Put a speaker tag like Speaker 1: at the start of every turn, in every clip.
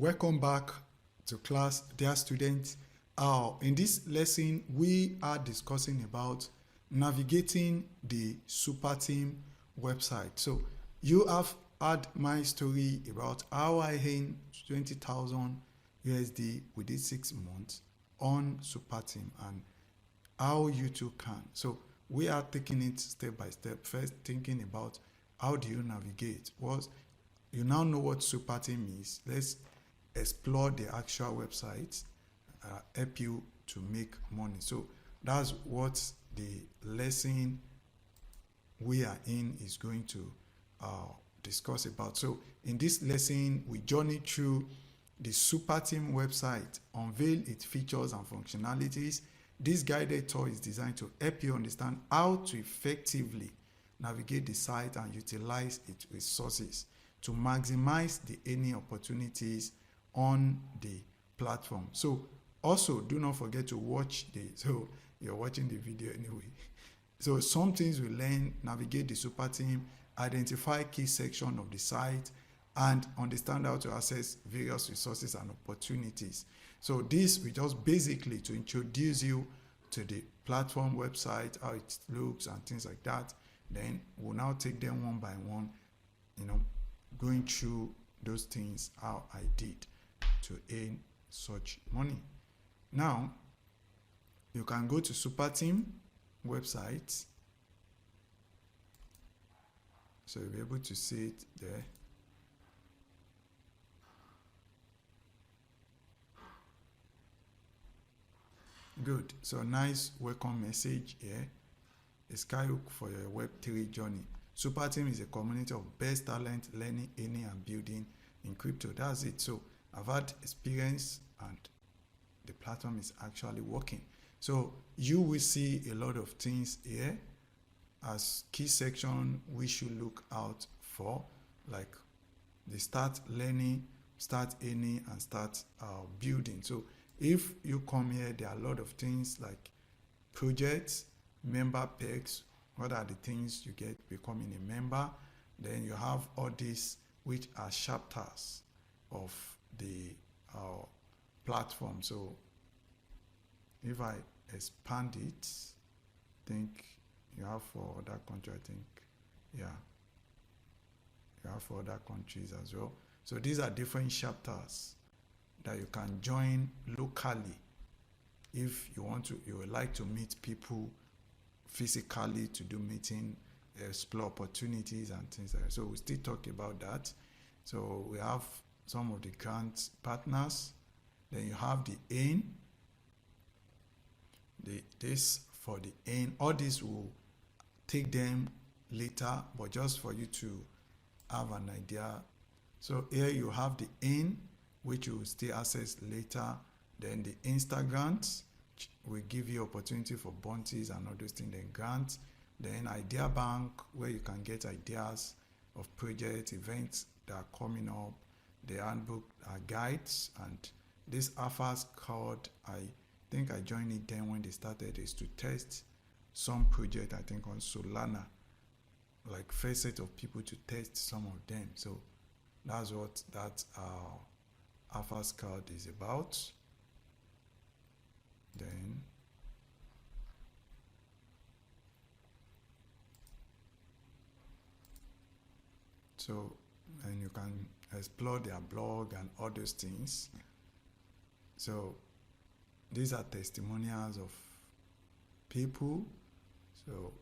Speaker 1: welcome back to class, dear students. In this lesson, we are discussing about navigating the Superteam website. So you have heard my story about how I earned 20,000 USD within 6 months on Superteam and how you too can. So we are taking it step by step. First, thinking about how do you navigate. You now know what Superteam is. Let's explore the actual website, help you to make money. So that's what the lesson we are in is going to discuss about. So in this lesson, we journey through the Superteam website, unveil its features and functionalities. This guided tour is designed to help you understand how to effectively navigate the site and utilize its resources to maximize the earning opportunities on the platform. So also do not forget to watch so you're watching the video anyway. So some things we learn: navigate the Superteam, identify key section of the site, and understand how to access various resources and opportunities. So this will just basically to introduce you to the platform website, how it looks and things like that. Then we'll now take them one by one, going through those things, how I did to earn such money. Now, you can go to Superteam website. So you'll be able to see it there. Good. So nice welcome message here. A skyhook for your Web3 journey. Superteam is a community of best talent learning, earning, and building in crypto. That's it. So I've had experience and the platform is actually working. So you will see a lot of things here as key section we should look out for, like the start learning, start earning, and start building. So if you come here, there are a lot of things like projects, member perks. What are the things you get becoming a member? Then you have all these which are chapters of the platform. So if I expand it, I think you have for other countries, I think, yeah, you have for other countries as well. So these are different chapters that you can join locally if you want to. You would like to meet people physically, to do meeting, explore opportunities and things like that. So we still talk about that. So we have some of the grant partners. Then you have the earn. This for the earn. All this will take them later, but just for you to have an idea. So here you have the earn, which you will still access later. Then the Instagrams will give you opportunity for bounties and all those things. Then grants. Then idea bank, where you can get ideas of projects, events that are coming up. The handbook guides, and this AFAS called, I think I joined it then when they started, is to test some project, I think on Solana, like first set of people to test some of them. So that's what that AFAS card is about. Then and you can explore their blog and all those things. So these are testimonials of people. So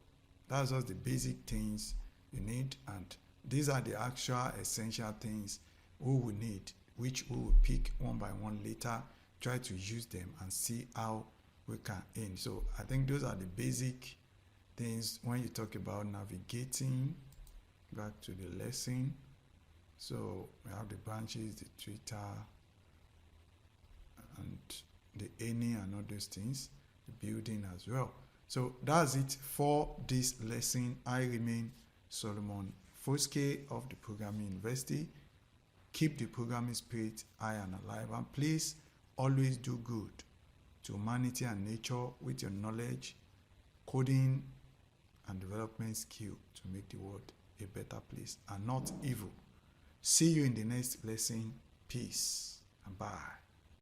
Speaker 1: that's just the basic things you need, and these are the actual essential things we will need, which we will pick one by one later, try to use them and see how we can earn. So I think those are the basic things when you talk about navigating. Back to the lesson. So we have the branches, the Twitter, and the earning and all those things, the building as well. So that's it for this lesson. I remain Solomon Foske of the Programming University. Keep the programming spirit high and alive, and please always do good to humanity and nature with your knowledge, coding, and development skill to make the world a better place and not evil. See you in the next lesson. Peace. Bye.